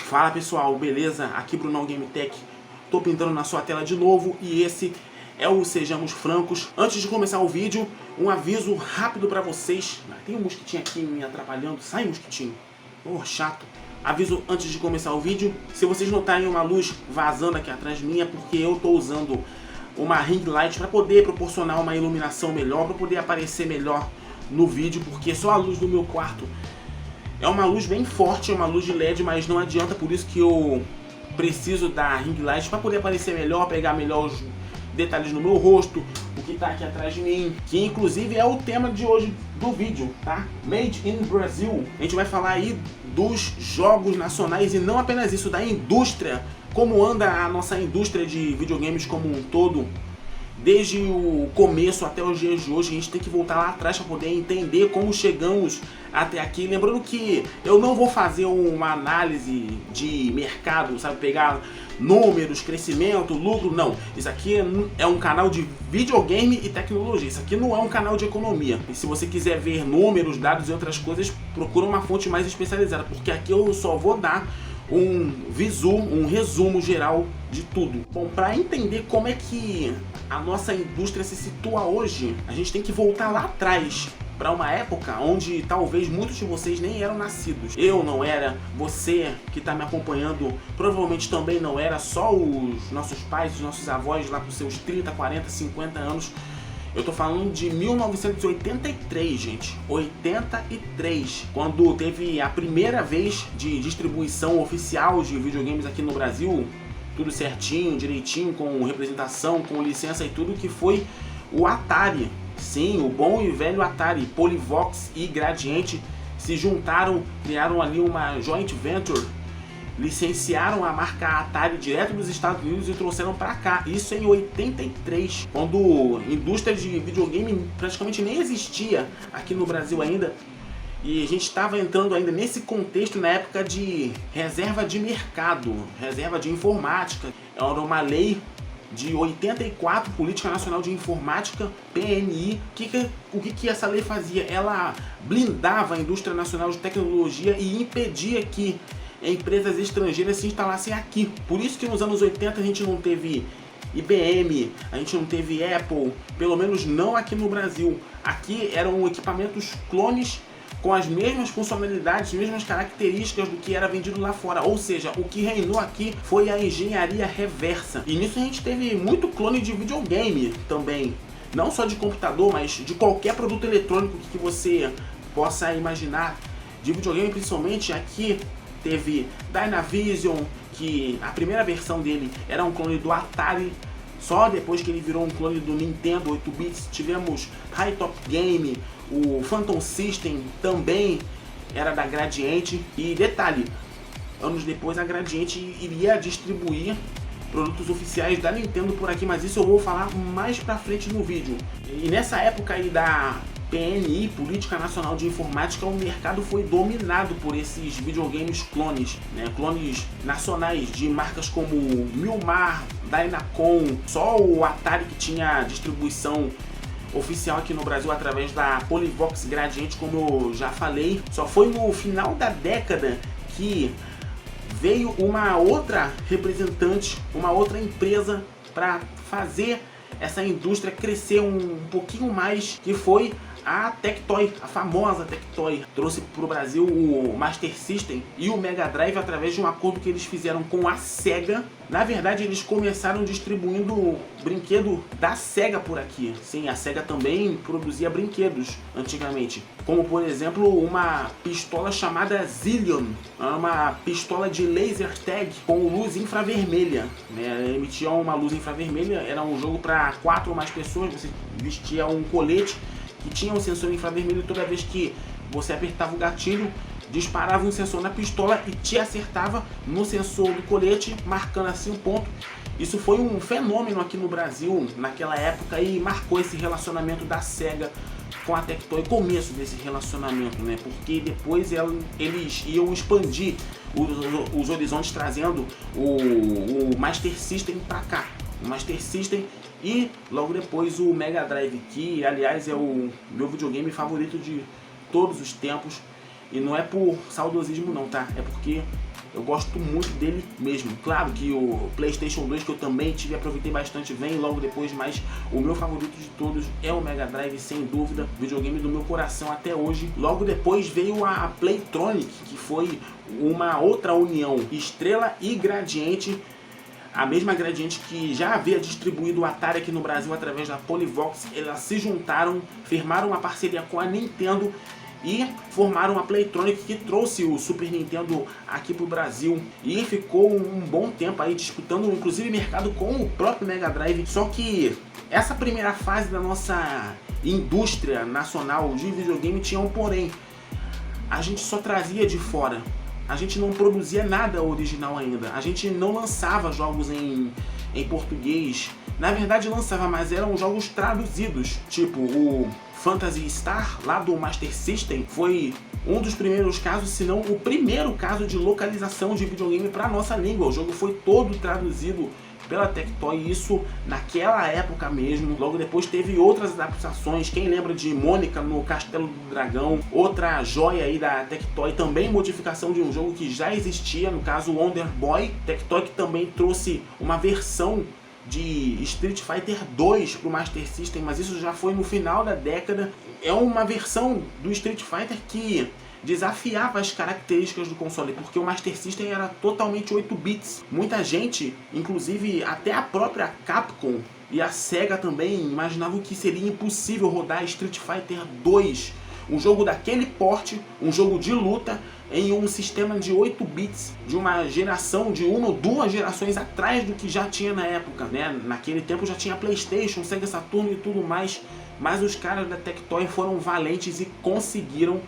Fala pessoal, beleza? Aqui Brunão Game Tech. Tô pintando na sua tela de novo e esse é o Sejamos Francos. Antes de começar o vídeo, um aviso rápido pra vocês. Tem um mosquitinho aqui me atrapalhando. Sai, mosquitinho. Oh, chato. Aviso antes de começar o vídeo. Se vocês notarem uma luz vazando aqui atrás de mim, é porque eu tô usando uma ring light para poder proporcionar uma iluminação melhor, para poder aparecer melhor no vídeo, porque só a luz do meu quarto é uma luz bem forte, é uma luz de LED, mas não adianta, por isso que eu preciso da ring light para poder aparecer melhor, pegar melhor os detalhes no meu rosto, o que tá aqui atrás de mim, que inclusive é o tema de hoje do vídeo, tá? Made in Brazil. A gente vai falar aí dos jogos nacionais e não apenas isso, da indústria, como anda a nossa indústria de videogames como um todo. Desde o começo até os dias de hoje, a gente tem que voltar lá atrás para poder entender como chegamos até aqui. Lembrando que eu não vou fazer uma análise de mercado, sabe, pegar números, crescimento, lucro, não. Isso aqui é um canal de videogame e tecnologia, isso aqui não é um canal de economia. E se você quiser ver números, dados e outras coisas, procura uma fonte mais especializada, porque aqui eu só vou dar um resumo geral de tudo. Bom, para entender como é que a nossa indústria se situa hoje, a gente tem que voltar lá atrás, para uma época onde talvez muitos de vocês nem eram nascidos. Eu não era, você que está me acompanhando provavelmente também não era, só os nossos pais, os nossos avós lá com seus 30, 40, 50 anos. Eu tô falando de 1983, gente. 83, quando teve a primeira vez de distribuição oficial de videogames aqui no Brasil, tudo certinho, direitinho, com representação, com licença e tudo, que foi o Atari. Sim, o bom e velho Atari. Polivox e Gradiente se juntaram, criaram ali uma joint venture, licenciaram a marca Atari direto dos Estados Unidos e trouxeram para cá. Isso em 83, quando a indústria de videogame praticamente nem existia aqui no Brasil ainda. E a gente estava entrando ainda nesse contexto na época de reserva de mercado, reserva de informática. Era uma lei de 84, Política Nacional de Informática, PNI. O que essa lei fazia? Ela blindava a indústria nacional de tecnologia e impedia que empresas estrangeiras se instalassem aqui. Por isso que nos anos 80 a gente não teve IBM, a gente não teve Apple, pelo menos não aqui no Brasil. Aqui eram equipamentos clones com as mesmas funcionalidades, mesmas características do que era vendido lá fora. Ou seja, o que reinou aqui foi a engenharia reversa. E nisso a gente teve muito clone de videogame também. Não só de computador, mas de qualquer produto eletrônico que você possa imaginar. De videogame principalmente, aqui teve Dynavision, que a primeira versão dele era um clone do Atari. Só depois que ele virou um clone do Nintendo 8 bits, tivemos High Top Game, o Phantom System também era da Gradiente. E detalhe, anos depois a Gradiente iria distribuir produtos oficiais da Nintendo por aqui, mas isso eu vou falar mais pra frente no vídeo. E nessa época aí da PNI, Política Nacional de Informática, o mercado foi dominado por esses videogames clones, né? Clones nacionais de marcas como Milmar, Dynacon. Só o Atari que tinha distribuição oficial aqui no Brasil através da Polivox Gradiente, como eu já falei. Só foi no final da década que veio uma outra representante, uma outra empresa para fazer essa indústria crescer um pouquinho mais, que foi a Tectoy, a famosa Tectoy. Trouxe para o Brasil o Master System e o Mega Drive através de um acordo que eles fizeram com a Sega. Na verdade, eles começaram distribuindo o brinquedo da Sega por aqui. Sim, a Sega também produzia brinquedos antigamente, como por exemplo uma pistola chamada Zillion, uma pistola de laser tag com luz infravermelha, né? Emitia uma luz infravermelha, era um jogo para 4 ou mais pessoas. Você vestia um colete que tinha um sensor infravermelho, e toda vez que você apertava o gatilho, disparava um sensor na pistola e te acertava no sensor do colete, marcando assim o ponto. Isso foi um fenômeno aqui no Brasil naquela época e marcou esse relacionamento da Sega com a Tectoy, começo desse relacionamento, né? Porque depois eles iam expandir os horizontes, trazendo o Master System para cá. O Master System e logo depois o Mega Drive, que aliás é o meu videogame favorito de todos os tempos. E não é por saudosismo não, tá? É porque Eu gosto muito dele mesmo. Claro que o PlayStation 2, que eu também tive e aproveitei bastante, vem logo depois, mas o meu favorito de todos é o Mega Drive, sem dúvida. Videogame do meu coração até hoje. Logo depois veio a Playtronic, que foi uma outra união, Estrela e Gradiente. A mesma Gradiente que já havia distribuído o Atari aqui no Brasil através da Polivox. Elas se juntaram, firmaram uma parceria com a Nintendo e formaram a Playtronic, que trouxe o Super Nintendo aqui pro Brasil e ficou um bom tempo aí disputando inclusive mercado com o próprio Mega Drive. Só que essa primeira fase da nossa indústria nacional de videogame tinha um porém: a gente só trazia de fora, a gente não produzia nada original ainda, a gente não lançava jogos em português. Na verdade lançava, mas eram jogos traduzidos, tipo o Phantasy Star, lá do Master System, foi um dos primeiros casos, se não o primeiro caso de localização de videogame para nossa língua. O jogo foi todo traduzido pela Tectoy, isso naquela época mesmo. Logo depois teve outras adaptações. Quem lembra de Mônica no Castelo do Dragão, outra joia aí da Tectoy, também modificação de um jogo que já existia, no caso Wonder Boy. Tectoy que também trouxe uma versão de Street Fighter 2 para o Master System, mas isso já foi no final da década. É uma versão do Street Fighter que desafiava as características do console, porque o Master System era totalmente 8 bits. Muita gente, inclusive até a própria Capcom e a Sega também, imaginavam que seria impossível rodar Street Fighter 2, um jogo daquele porte, um jogo de luta, em um sistema de 8 bits, de uma geração, de uma ou duas gerações atrás do que já tinha na época, né? Naquele tempo já tinha PlayStation, Sega Saturn e tudo mais, mas os caras da Tectoy foram valentes e conseguiram,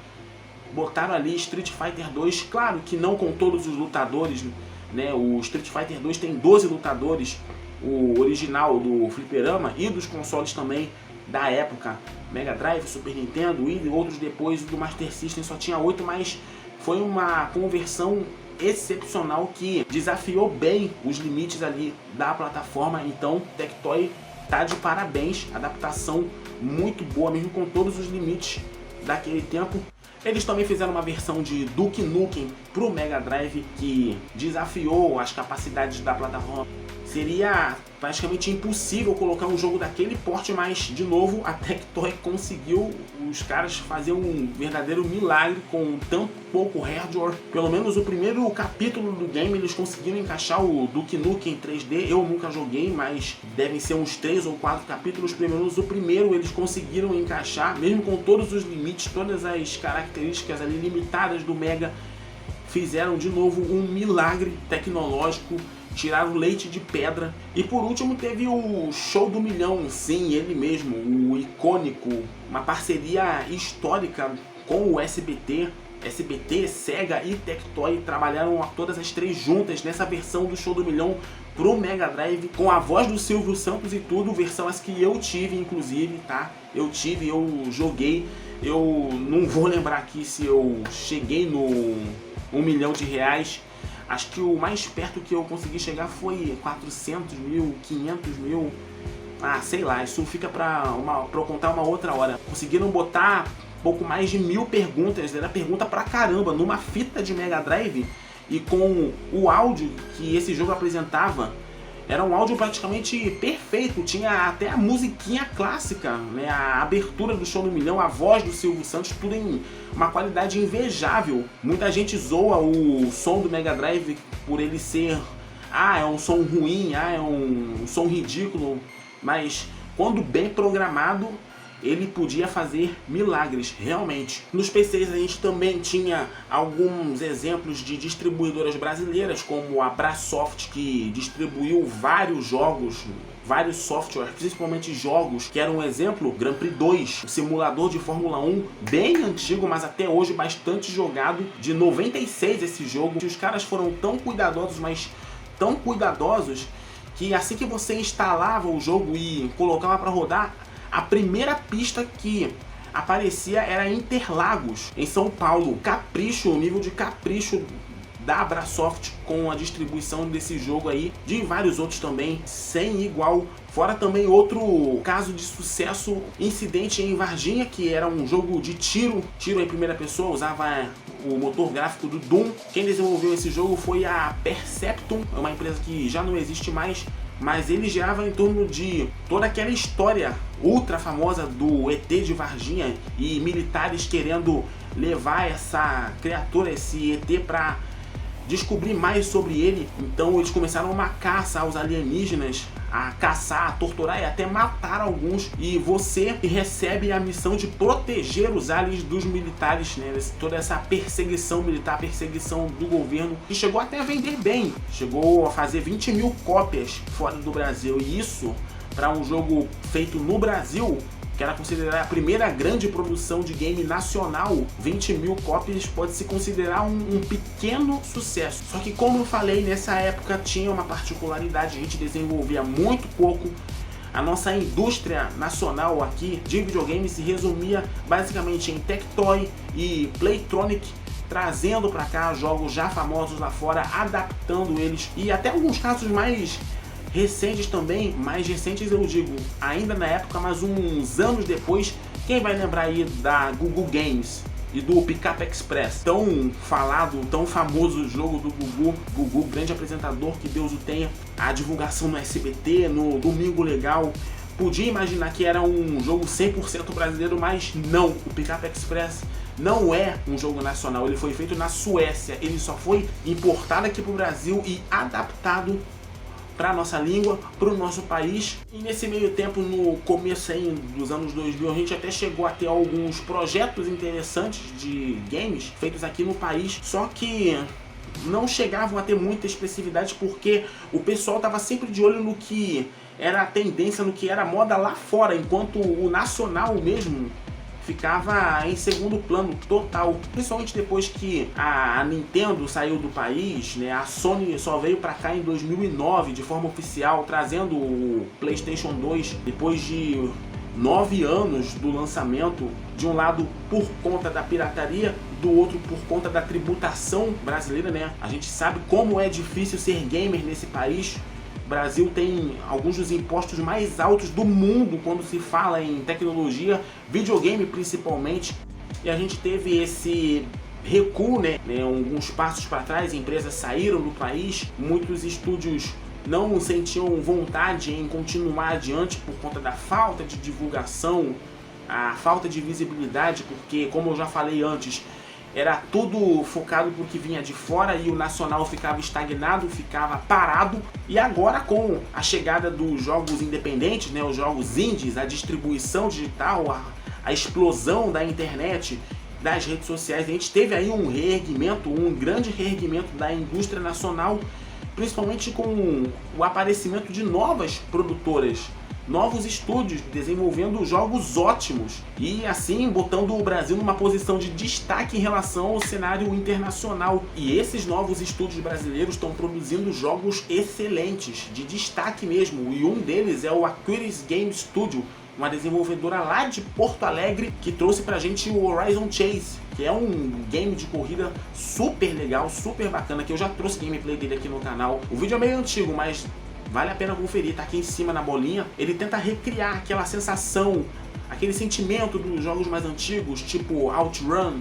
botaram ali Street Fighter 2, claro que não com todos os lutadores, né? O Street Fighter 2 tem 12 lutadores, o original do fliperama e dos consoles também da época, Mega Drive, Super Nintendo e outros depois do Master System só tinha 8, mas foi uma conversão excepcional que desafiou bem os limites ali da plataforma. Então Tectoy tá de parabéns, adaptação muito boa mesmo com todos os limites daquele tempo. Eles também fizeram uma versão de Duke Nukem pro Mega Drive que desafiou as capacidades da plataforma. Seria praticamente impossível colocar um jogo daquele porte, mas de novo a Tectoy conseguiu, os caras fazer um verdadeiro milagre com tão pouco hardware. Pelo menos o primeiro capítulo do game eles conseguiram encaixar, o Duke Nukem 3D. Eu nunca joguei, mas devem ser uns 3 ou 4 capítulos. Pelo menos o primeiro eles conseguiram encaixar, mesmo com todos os limites, todas as características ali limitadas do Mega. Fizeram de novo um milagre tecnológico, tiraram leite de pedra. E por último teve o Show do Milhão, sim, ele mesmo, o icônico, uma parceria histórica com o SBT, Sega e Tectoy, trabalharam todas as três juntas nessa versão do Show do Milhão pro Mega Drive, com a voz do Silvio Santos e tudo, versão essa que eu tive inclusive, tá? Eu joguei, eu não vou lembrar aqui se eu cheguei no R$1 milhão. Acho que o mais perto que eu consegui chegar foi 400 mil, 500 mil, sei lá, isso fica pra eu contar uma outra hora. Conseguiram botar pouco mais de 1000 perguntas, era pergunta pra caramba, numa fita de Mega Drive, e com o áudio que esse jogo apresentava, era um áudio praticamente perfeito, tinha até a musiquinha clássica, né? A abertura do Show do Milhão, a voz do Silvio Santos, tudo em uma qualidade invejável. Muita gente zoa o som do Mega Drive por ele ser, é um som ruim, é um som ridículo, mas quando bem programado, ele podia fazer milagres, realmente. Nos PCs a gente também tinha alguns exemplos de distribuidoras brasileiras, como a Brasoft, que distribuiu vários jogos, vários softwares, principalmente jogos, que era um exemplo, Grand Prix 2, um simulador de Fórmula 1, bem antigo, mas até hoje bastante jogado, de 96 esse jogo. Os caras foram tão cuidadosos, mas tão cuidadosos, que assim que você instalava o jogo e colocava para rodar, a primeira pista que aparecia era Interlagos, em São Paulo. Capricho, o nível de capricho da Abrasoft com a distribuição desse jogo aí, de vários outros também, sem igual. Fora também outro caso de sucesso, Incidente em Varginha, que era um jogo de tiro em primeira pessoa, usava o motor gráfico do Doom. Quem desenvolveu esse jogo foi a Perceptum, é uma empresa que já não existe mais, mas ele girava em torno de toda aquela história ultra famosa do ET de Varginha e militares querendo levar essa criatura, esse ET, para descobrir mais sobre ele. Então eles começaram uma caça aos alienígenas, a caçar, a torturar e até matar alguns, e você recebe a missão de proteger os aliens dos militares, né? Toda essa perseguição militar, perseguição do governo, que chegou até a vender bem, chegou a fazer 20 mil cópias fora do Brasil, e isso para um jogo feito no Brasil, que era considerada a primeira grande produção de game nacional, 20 mil cópias pode se considerar um pequeno sucesso. Só que, como eu falei, nessa época tinha uma particularidade, a gente desenvolvia muito pouco. A nossa indústria nacional aqui de videogames se resumia basicamente em Tectoy e Playtronic, trazendo para cá jogos já famosos lá fora, adaptando eles, e até alguns casos mais recentes também, mais recentes eu digo, ainda na época, mas uns anos depois. Quem vai lembrar aí da Gugu Games e do Pickup Express? Tão falado, tão famoso jogo do Gugu, grande apresentador, que Deus o tenha. A divulgação no SBT, no Domingo Legal. Podia imaginar que era um jogo 100% brasileiro, mas não. O Pickup Express não é um jogo nacional, ele foi feito na Suécia. Ele só foi importado aqui para o Brasil e adaptado para nossa língua, para o nosso país. E nesse meio tempo, no começo aí dos anos 2000, a gente até chegou a ter alguns projetos interessantes de games feitos aqui no país, só que não chegavam a ter muita expressividade, porque o pessoal estava sempre de olho no que era a tendência, no que era moda lá fora, enquanto o nacional mesmo ficava em segundo plano total. Principalmente depois que a Nintendo saiu do país, né? A Sony só veio pra cá em 2009 de forma oficial, trazendo o PlayStation 2 depois de 9 anos do lançamento. De um lado por conta da pirataria, do outro por conta da tributação brasileira, né? A gente sabe como é difícil ser gamer nesse país. O Brasil tem alguns dos impostos mais altos do mundo quando se fala em tecnologia, videogame principalmente. E a gente teve esse recuo, né? Alguns passos para trás, empresas saíram do país, muitos estúdios não sentiam vontade em continuar adiante por conta da falta de divulgação, a falta de visibilidade, porque, como eu já falei antes, era tudo focado por que vinha de fora e o nacional ficava estagnado, ficava parado. E agora, com a chegada dos jogos independentes, né, os jogos indies, a distribuição digital, a explosão da internet, das redes sociais, a gente teve aí um reerguimento, um grande reerguimento da indústria nacional, principalmente com o aparecimento de novas produtoras, novos estúdios desenvolvendo jogos ótimos e assim botando o Brasil numa posição de destaque em relação ao cenário internacional. E esses novos estúdios brasileiros estão produzindo jogos excelentes, de destaque mesmo, e um deles é o Aquiris Game Studio, uma desenvolvedora lá de Porto Alegre, que trouxe pra gente o Horizon Chase, que é um game de corrida super legal, super bacana, que eu já trouxe gameplay dele aqui no canal. O vídeo é meio antigo, mas vale a pena conferir, tá aqui em cima na bolinha. Ele tenta recriar aquela sensação, aquele sentimento dos jogos mais antigos, tipo OutRun,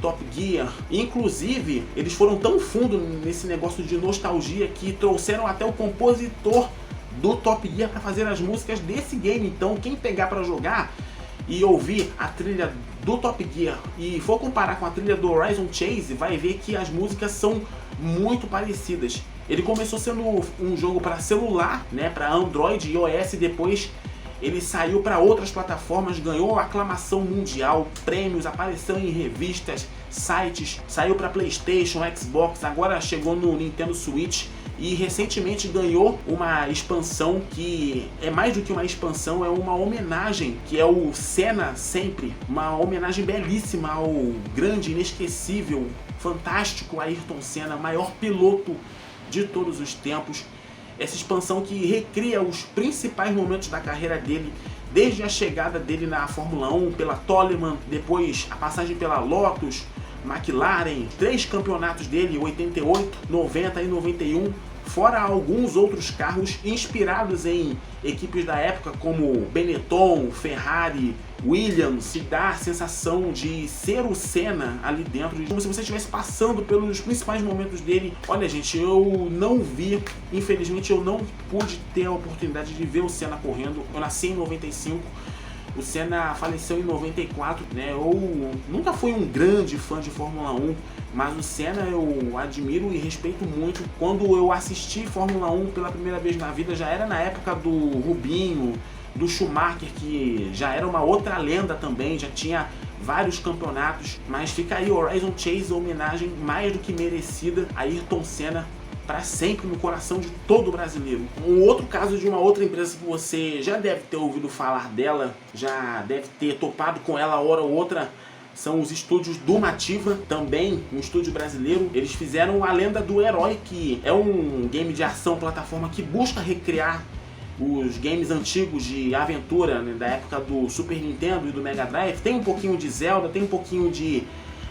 Top Gear. Inclusive, eles foram tão fundo nesse negócio de nostalgia que trouxeram até o compositor do Top Gear para fazer as músicas desse game. Então, quem pegar para jogar e ouvir a trilha do Top Gear e for comparar com a trilha do Horizon Chase, vai ver que as músicas são muito parecidas. Ele começou sendo um jogo para celular, né, para Android e iOS, depois ele saiu para outras plataformas, ganhou aclamação mundial, prêmios, apareceu em revistas, sites, saiu para PlayStation, Xbox, agora chegou no Nintendo Switch e recentemente ganhou uma expansão que é mais do que uma expansão, é uma homenagem, que é o Senna Sempre, uma homenagem belíssima ao grande, inesquecível, fantástico Ayrton Senna, maior piloto de todos os tempos. Essa expansão que recria os principais momentos da carreira dele, desde a chegada dele na Fórmula 1 pela Toleman, depois a passagem pela Lotus, McLaren, 3 campeonatos dele, 88, 90 e 91, fora alguns outros carros inspirados em equipes da época como Benetton, Ferrari, Williams, e dá a sensação de ser o Senna ali dentro, como se você estivesse passando pelos principais momentos dele. Olha gente, eu não vi, infelizmente eu não pude ter a oportunidade de ver o Senna correndo. Eu nasci em 95, o Senna faleceu em 94, né? Eu nunca fui um grande fã de Fórmula 1, mas o Senna eu admiro e respeito muito. Quando eu assisti Fórmula 1 pela primeira vez na vida, já era na época do Rubinho, do Schumacher, que já era uma outra lenda também, já tinha vários campeonatos, mas fica aí Horizon Chase, homenagem mais do que merecida a Ayrton Senna, para sempre no coração de todo brasileiro. Um outro caso de uma outra empresa que você já deve ter ouvido falar dela, já deve ter topado com ela hora ou outra, são os estúdios Dumativa, também um estúdio brasileiro. Eles fizeram A Lenda do Herói, que é um game de ação plataforma que busca recriar os games antigos de aventura, né, da época do Super Nintendo e do Mega Drive. Tem um pouquinho de Zelda, tem um pouquinho de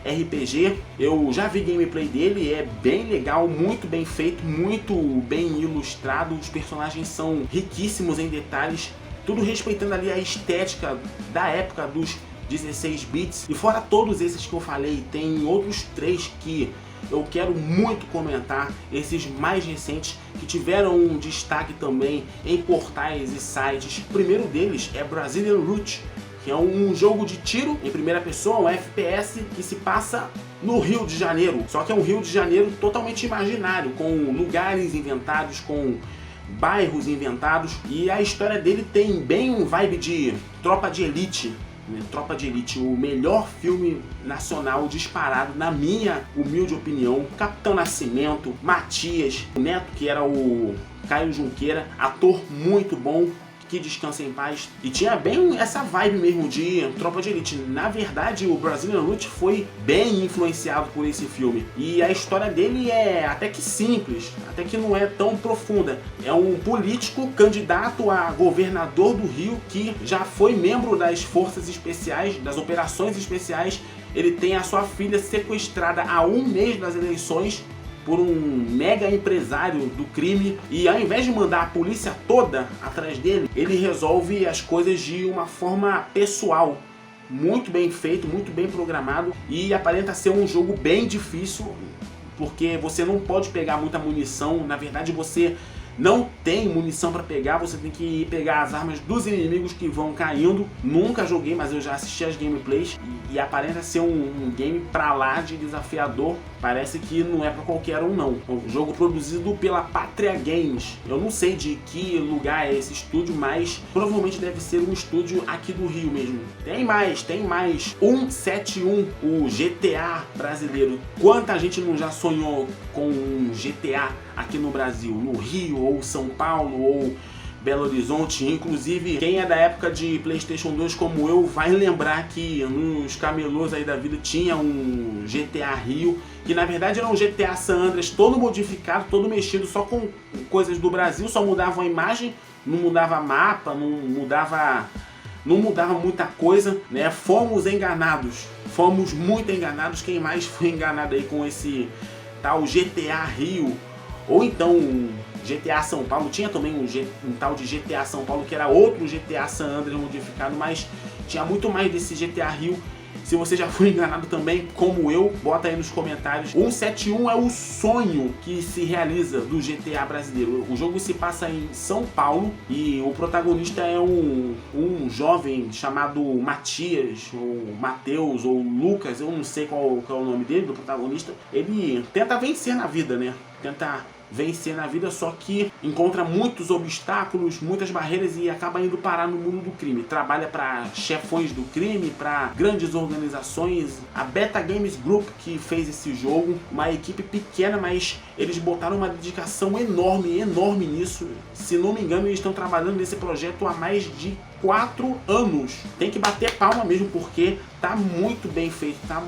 RPG. Eu já vi gameplay dele, é bem legal, muito bem feito, muito bem ilustrado. Os personagens são riquíssimos em detalhes, tudo respeitando ali a estética da época dos 16 bits. E fora todos esses que eu falei, tem outros 3 que eu quero muito comentar, esses mais recentes que tiveram um destaque também em portais e sites. O primeiro deles é Brazilian Root, que é um jogo de tiro em primeira pessoa, um FPS que se passa no Rio de Janeiro. Só que é um Rio de Janeiro totalmente imaginário, com lugares inventados, com bairros inventados. E a história dele tem bem um vibe de Tropa de Elite. Tropa de Elite, o melhor filme nacional disparado, na minha humilde opinião. Capitão Nascimento, Matias, o Neto, que era o Caio Junqueira, ator muito bom, que descansa em paz. E tinha bem essa vibe mesmo de Tropa de Elite. Na verdade, o Brazilian Root foi bem influenciado por esse filme. E a história dele é até que simples, até que não é tão profunda. É um político candidato a governador do Rio que já foi membro das forças especiais, das operações especiais. Ele tem a sua filha sequestrada há um mês das eleições por um mega empresário do crime, e ao invés de mandar a polícia toda atrás dele, ele resolve as coisas de uma forma pessoal. Muito bem feito, muito bem programado, e aparenta ser um jogo bem difícil, porque você não pode pegar muita munição. Na verdade, você não tem munição para pegar, você tem que ir pegar as armas dos inimigos que vão caindo. Nunca joguei, mas eu já assisti as gameplays e aparenta ser um game pra lá de desafiador. Parece que não é pra qualquer um não. Um jogo produzido pela Pátria Games. Eu não sei de que lugar é esse estúdio, mas provavelmente deve ser um estúdio aqui do Rio mesmo. Tem mais. 171, o GTA brasileiro. Quanta gente não já sonhou com um GTA aqui no Brasil, no Rio, ou São Paulo, ou Belo Horizonte. Inclusive, quem é da época de PlayStation 2 como eu vai lembrar que nos camelôs aí da vida tinha um GTA Rio, que na verdade era um GTA San Andreas todo modificado, todo mexido, só com coisas do Brasil, só mudava a imagem, não mudava mapa, não mudava muita coisa, né? Fomos enganados, fomos muito enganados. Quem mais foi enganado aí com esse tal GTA Rio? Ou então GTA São Paulo, tinha também um tal de GTA São Paulo que era outro GTA San Andreas modificado, mas tinha muito mais desse GTA Rio. Se você já foi enganado também, como eu, bota aí nos comentários. 171 é o sonho que se realiza do GTA brasileiro. O jogo se passa em São Paulo e o protagonista é um jovem chamado Matias, ou Mateus, ou Lucas, eu não sei qual é o nome dele, do protagonista. Ele tenta vencer na vida, né? Tenta vencer na vida, só que encontra muitos obstáculos, muitas barreiras e acaba indo parar no mundo do crime. Trabalha para chefões do crime, para grandes organizações. A Beta Games Group que fez esse jogo, uma equipe pequena, mas eles botaram uma dedicação enorme nisso. Se não me engano, eles estão trabalhando nesse projeto há mais de 4 anos. Tem que bater palma mesmo, porque tá muito bem feito, tá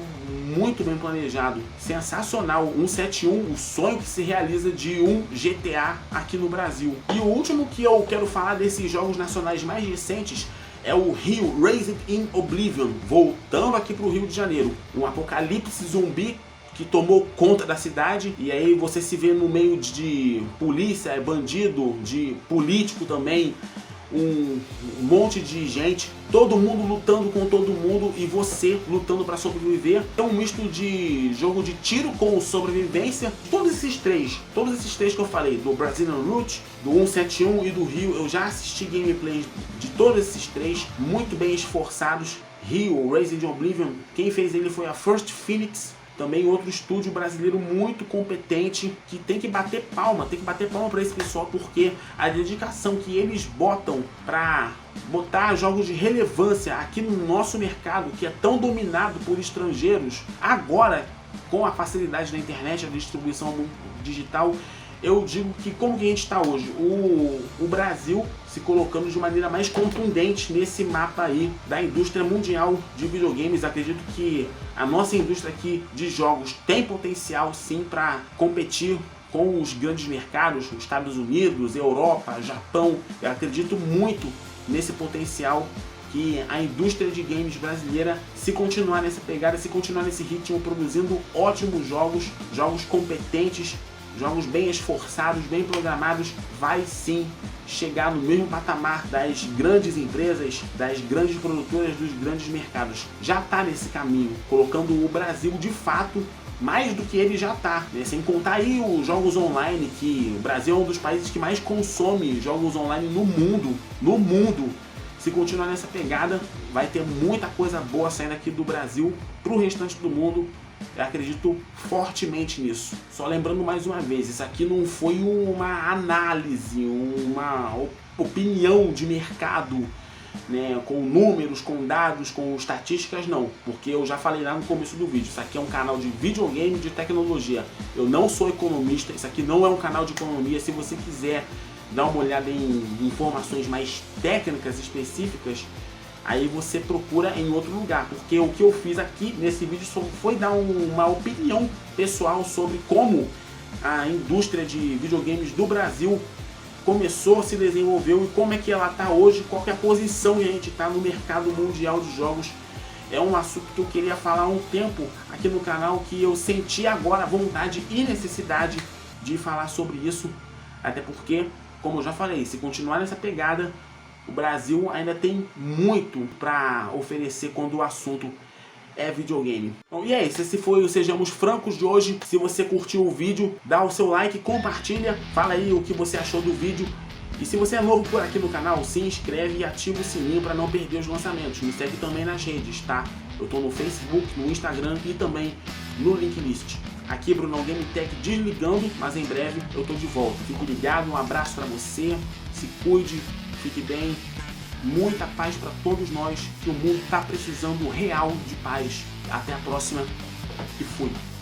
muito bem planejado. Sensacional. 171, o sonho que se realiza de um GTA aqui no Brasil. E o último que eu quero falar desses jogos nacionais mais recentes é o Rio Raised in Oblivion, voltando aqui pro Rio de Janeiro. Um apocalipse zumbi que tomou conta da cidade, e aí você se vê no meio de polícia, bandido, de político também, um monte de gente, todo mundo lutando com todo mundo e você lutando para sobreviver. É um misto de jogo de tiro com sobrevivência. Todos esses três que eu falei, do Brazilian Root, do 171 e do Rio, eu já assisti gameplays de todos esses três, muito bem esforçados. Rio, Raised in Oblivion, quem fez ele foi a First Phoenix, também outro estúdio brasileiro muito competente, que tem que bater palma para esse pessoal, porque a dedicação que eles botam para botar jogos de relevância aqui no nosso mercado, que é tão dominado por estrangeiros, agora com a facilidade da internet, a distribuição digital, eu digo que como que a gente está hoje? O Brasil se colocando de maneira mais contundente nesse mapa aí da indústria mundial de videogames. Acredito que a nossa indústria aqui de jogos tem potencial sim para competir com os grandes mercados, Estados Unidos, Europa, Japão. Eu acredito muito nesse potencial que a indústria de games brasileira, se continuar nessa pegada, se continuar nesse ritmo, produzindo ótimos jogos, jogos competentes, jogos bem esforçados, bem programados, vai sim chegar no mesmo patamar das grandes empresas, das grandes produtoras, dos grandes mercados. Já está nesse caminho, colocando o Brasil de fato mais do que ele já está, né? Sem contar aí os jogos online, que o Brasil é um dos países que mais consome jogos online no mundo. Se continuar nessa pegada, vai ter muita coisa boa saindo aqui do Brasil para o restante do mundo. Eu acredito fortemente nisso. Só lembrando mais uma vez, isso aqui não foi uma análise, uma opinião de mercado, né, com números, com dados, com estatísticas, não. Porque eu já falei lá no começo do vídeo, isso aqui é um canal de videogame, de tecnologia. Eu não sou economista, isso aqui não é um canal de economia. Se você quiser dar uma olhada em informações mais técnicas, específicas, aí você procura em outro lugar, porque o que eu fiz aqui nesse vídeo só foi dar uma opinião pessoal sobre como a indústria de videogames do Brasil começou, se desenvolveu e como é que ela está hoje, qual que é a posição que a gente está no mercado mundial de jogos. É um assunto que eu queria falar há um tempo aqui no canal, que eu senti agora vontade e necessidade de falar sobre isso, até porque, como eu já falei, se continuar nessa pegada, o Brasil ainda tem muito para oferecer quando o assunto é videogame. Bom, e é isso, esse foi o Sejamos Francos de hoje. Se você curtiu o vídeo, dá o seu like, compartilha, fala aí o que você achou do vídeo. E se você é novo por aqui no canal, se inscreve e ativa o sininho para não perder os lançamentos. Me segue também nas redes, tá? Eu tô no Facebook, no Instagram e também no Linklist. Aqui Brunão Game Tech desligando, mas em breve eu tô de volta. Fico ligado, um abraço para você, se cuide, fique bem, muita paz para todos nós, que o mundo está precisando real de paz. Até a próxima e fui!